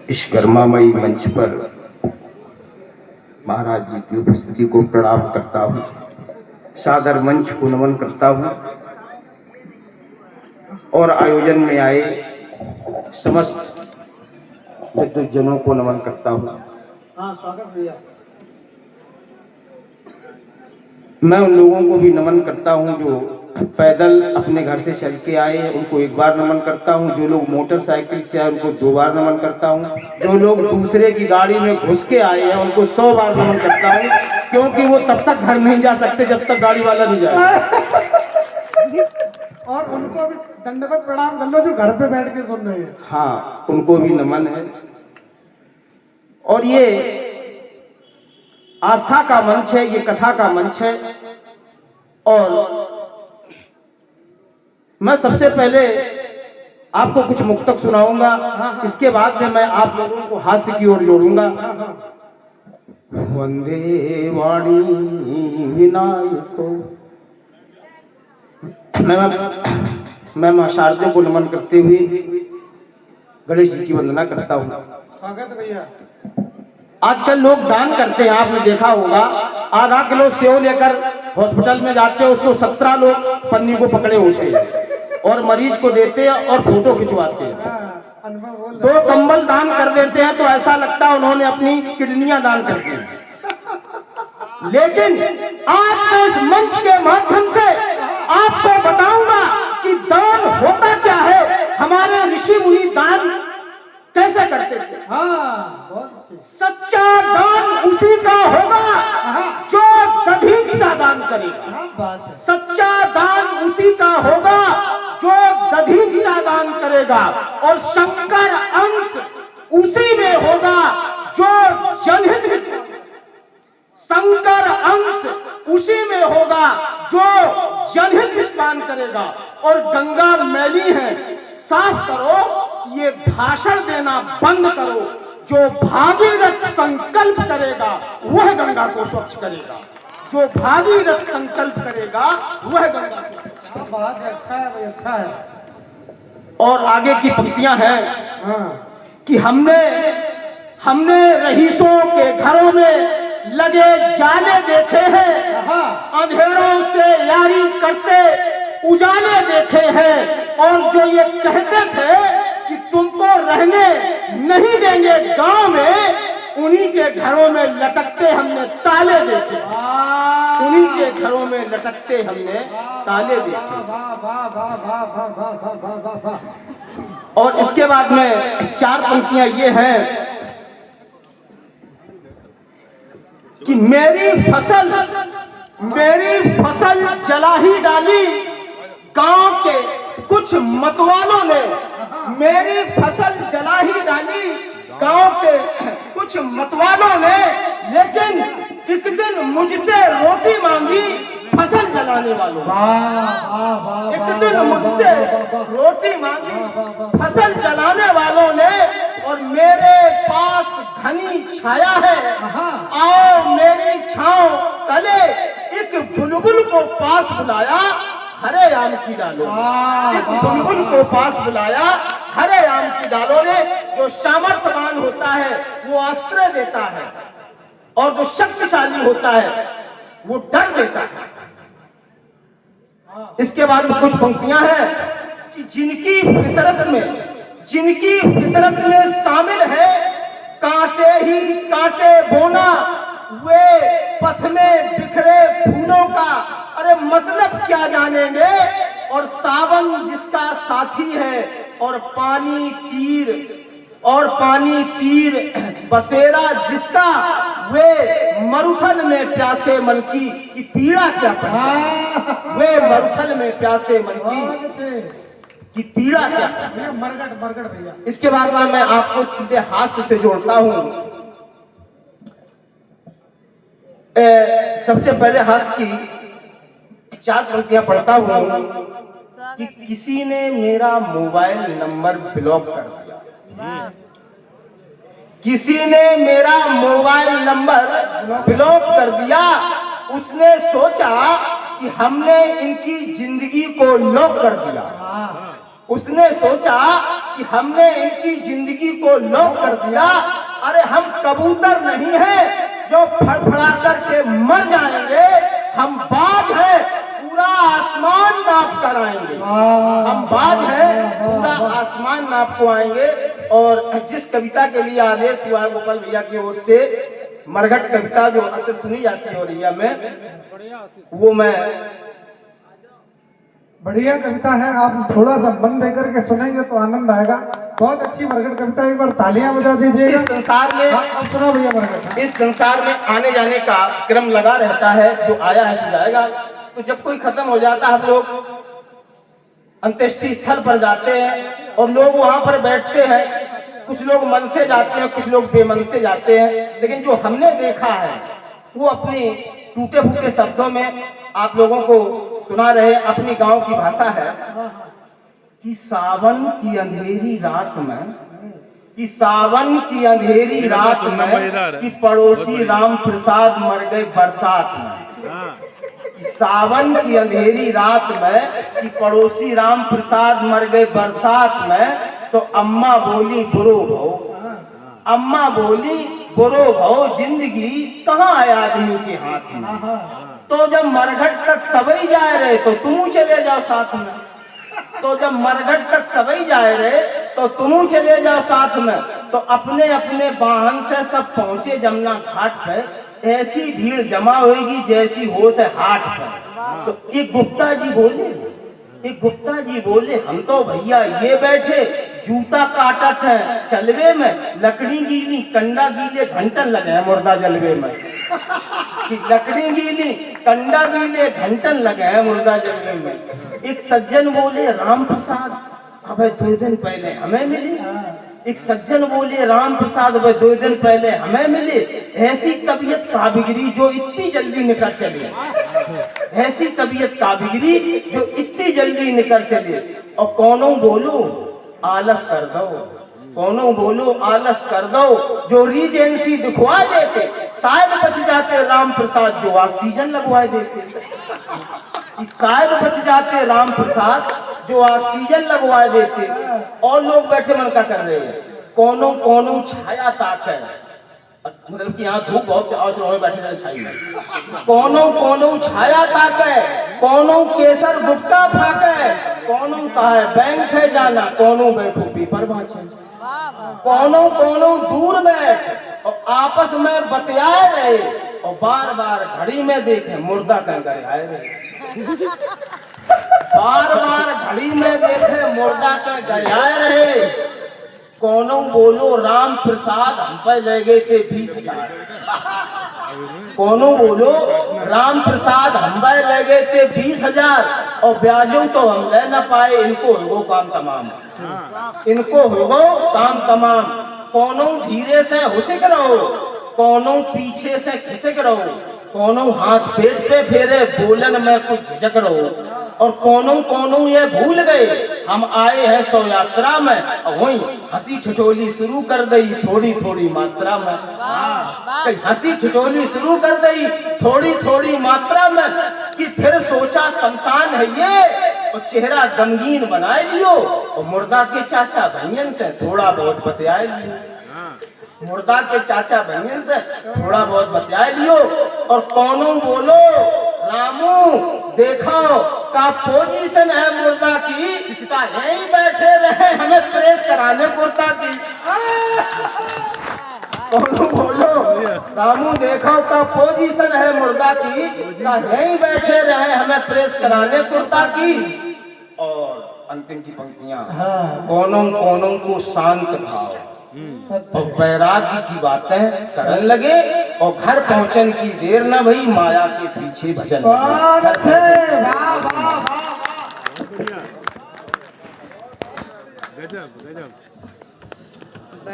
इस कर्मामयी मंच पर महाराज जी की उपस्थिति को प्रणाम करता हूँ, सादर मंच को नमन करता हूँ और आयोजन में आए समस्त विद्वजनों को नमन करता हूँ। स्वागत भैया। मैं उन लोगों को भी नमन करता हूँ जो पैदल अपने घर से चल के आए, उनको एक बार नमन करता हूँ। जो लोग मोटरसाइकिल से आए उनको 2 बार नमन करता हूँ। जो लोग दूसरे की गाड़ी में घुस के आए हैं उनको 100 बार नमन करता हूँ, क्योंकि वो तब तक घर नहीं जा सकते जब तक गाड़ी वाला नहीं जाए। और उनको भी दंडवत प्रणाम कर लो जो घर पे बैठ के सुन रहे हैं। हाँ, उनको भी नमन है। और ये आस्था का मंच है, ये कथा का मंच है। और मैं सबसे पहले आपको कुछ मुक्तक सुनाऊंगा, इसके बाद में मैं आप लोगों को हास्य की ओर जोड़ूंगा। वंदे वाणी विनायको। मैं मां शारदे को नमन करते हुए गणेश जी की वंदना करता हूँ। स्वागत भैया। आजकल लोग दान करते हैं, आपने देखा होगा, आधा किलो सेव लेकर हॉस्पिटल में जाते हैं, उसको 17 लोग पन्नी को पकड़े होते हैं और मरीज को देते हैं और फोटो खिंचवाते हैं। 2 कंबल दान कर देते हैं तो ऐसा लगता है उन्होंने अपनी किडनियां दान कर दी। लेकिन आज मैं इस मंच के माध्यम से आपको बताऊंगा कि दान होता क्या है। हमारे ऋषि मुनि दान कैसे करते थे। सच्चा दान उसी का होगा जो दधीचि दान करेगा। सच्चा दान उसी का होगा जो दधीचि दान करेगा। और शंकर अंश उसी में होगा जो जनहित, शंकर अंश उसी में होगा जो जनहित विस्तान करेगा। और गंगा मैली है, साफ करो, ये भाषण देना बंद करो। जो भागीरथ संकल्प करेगा वह गंगा को स्वच्छ करेगा। जो भागीरथ संकल्प करेगा वह गंगा को। बहुत अच्छा है भाई, अच्छा है। और आगे की पंक्तियां हैं कि हमने रईसों के घरों में लगे जाले देखे हैं, अंधेरों से यारी करते उजाले देखे हैं। और जो ये कहते थे कि तुमको रहने नहीं देंगे गांव में, उन्हीं के घरों में लटकते हमने ताले देखे। उन्हीं के घरों में लटकते हमने ताले देखे। और इसके बाद में 4 पंक्तियां ये हैं कि मेरी फसल जला ही डाली गांव के कुछ मतवालों ने। मेरी फसल जला ही डाली गांव के कुछ मतवालों ने। लेकिन एक दिन मुझसे रोटी मांगी फसल जलाने वालों। एक दिन मुझसे रोटी मांगी फसल जलाने वालों ने। और मेरे पास घनी छाया है, आओ मेरी छांव तले। एक बुलबुल को पास बुलाया, हरे आम की डालों। एक बुलबुल को पास बुलाया, हरे आम की डालों ने। जो सामर्थ्यवान होता है वो आश्रय देता है, और जो शक्तिशाली होता है वो डर देता है। इसके बाद में कुछ पंक्तियां हैं कि जिनकी फितरत में शामिल है कांटे ही कांटे बोना, वे पथ में बिखरे फूलों का अरे मतलब क्या जानेंगे। और सावन जिसका साथी है और पानी तीर बसेरा जिसका, वे मरुथल में प्यासे मन की पीड़ा क्या पहचाने। वे मरुथल में प्यासे मन की पीड़ा क्या। मरगट भैया। इसके बाद में मैं आपको सीधे हास्य से जोड़ता हूं। सबसे पहले हास्य की 4 पंक्तियां पढ़ता हूं कि किसी ने मेरा मोबाइल नंबर ब्लॉक कर दिया। किसी ने मेरा मोबाइल नंबर ब्लॉक कर दिया। उसने सोचा कि हमने इनकी जिंदगी को लॉक कर दिया। उसने सोचा कि हमने इनकी जिंदगी को लॉक कर दिया। अरे हम कबूतर नहीं हैं जो फड़फड़ा करके मर जाएंगे, हम बाज हैं, पूरा आसमान नाप कर आएंगे। हम बाज हैं, पूरा आसमान नाप को आएंगे। और जिस कविता के लिए आदेश हुआ है गोपाल भैया की ओर से, मरघट कविता जो अक्सर सुनी जाती है ओरिया में, वो मैं बढ़िया कविता है। आप थोड़ा सा मन देकर के सुनेंगे तो आनंद आएगा। बहुत अच्छी मरघट कविता, एक बार तालियां बजा दीजिएगा। इस संसार में सुनो भैया मरघट। इस संसार में आने जाने का क्रम लगा रहता है, जो आया है सो जाएगा। तो जब कोई खत्म हो जाता है, हम लोग अंत्येष्टि स्थल पर जाते हैं और लोग वहां पर बैठते हैं। कुछ लोग मन से जाते हैं, कुछ लोग बेमन से जाते हैं, लेकिन जो हमने देखा है वो अपनी टूटे फूटे शब्दों में आप लोगों को सुना रहे। अपनी गांव की भाषा है कि सावन की अंधेरी रात में, कि सावन की अंधेरी रात में, कि पड़ोसी राम प्रसाद मर गए बरसात में। कि सावन की अंधेरी रात में, कि पड़ोसी राम प्रसाद मर गए बरसात में, तो अम्मा बोली बुरो भो, अम्मा बोली बुरो भो, जिंदगी कहाँ है आदमी के हाथ में। तो जब मरघट तक सबई जा रहे तो तुम चले जाओ साथ में। तो जब मरघट तक सबई जा रहे तो तुम चले जाओ साथ में। तो अपने अपने वाहन से सब पहुंचे जमुना घाट पे। ऐसी भीड़ जमा होगी जैसी होत है हाट पर। तो एक गुप्ता जी बोले, हम तो भैया ये बैठे जूता काटत है चलवे में, लकड़ी गीली कंडा गीले घंटन लगे हैं मुर्दा जलवे में। कि लकड़ी गीली कंडा गीले घंटन लगे हैं मुर्दा जलवे में। एक सज्जन बोले राम प्रसाद अबे 2 दिन पहले हमें मिली। एक सज्जन बोले राम प्रसाद अबे 2 दिन पहले हमें मिले। ऐसी तबीयत का बिगड़ी जो इतनी जल्दी निकल चली, ऐसी तबीयत का बिगड़ी जो इतनी जल्दी निकल चली। और कौनो बोलो आलस कर दो, कौनो बोलो आलस कर दो, जो रीजेंसी दिखवा देते शायद बच जाते राम प्रसाद जो ऑक्सीजन लगवा देते। शायद बच जाते राम प्रसाद जो ऑक्सीजन लगवा देते। और लोग बैठे मन का कर रहे हैं, कौनो कौनो छाया ताक है, मतलब कि यहाँ धूप बहुत बैठे रहे छाई में। कौनो कौनो छाया ताक है, कौनो केसर गुटका फाक है, कौनो कहा है बैंक है जाना, कौनो बैठो पेपर बाँचे, कौनो कौनो दूर बैठ और आपस में बतियाए रहे और बार बार घड़ी में देखे मुर्दा कह गए आए रहे। बार बार घड़ी में देखे मुर्दा कह गए आए रहे। कौनो बोलो राम प्रसाद हम पे ले गए थे 20,000। कौनो बोलो राम प्रसाद हम पे ले गए थे 20,000 और ब्याजों तो हम ले न पाए, इनको होगो काम तमाम, इनको होगो काम तमाम। कौनो धीरे से हुसिक रहो, कौनो पीछे से खिसक रहो, कौनो हाथ पेट पे फेरे बोलन में कुछ झिझक रहो। और कौनो कौनो ये भूल गए हम आए हैं 100 यात्रा में, वही हंसी ठिठोली शुरू कर दी थोड़ी थोड़ी मात्रा में। हंसी ठिठोली शुरू कर दी थोड़ी थोड़ी मात्रा में। कि फिर सोचा शमशान है ये और चेहरा गमगीन बनाए लियो और मुर्दा के चाचा भैयन से थोड़ा बहुत बतियाए लियो, मुर्दा के चाचा भैयन से थोड़ा बहुत बतियाए लियो। और कौनो बोलो रामू देखो का पोजीशन है मुर्दा की, का यहीं बैठे रहे हमें प्रेस कराने कुर्ता की। कौनो बोलो रामू देखो का पोजीशन है मुर्दा की, का यहीं बैठे रहे हमें प्रेस कराने कुर्ता की। और अंतिम की पंक्तियां, कौनो कौनो को शांत भाव और वैराग्य की बातें करने लगे और घर पहुंचने की देर न भई माया के पीछे भजन। बहुत अच्छे, वाह वाह वाह, गजब गजब।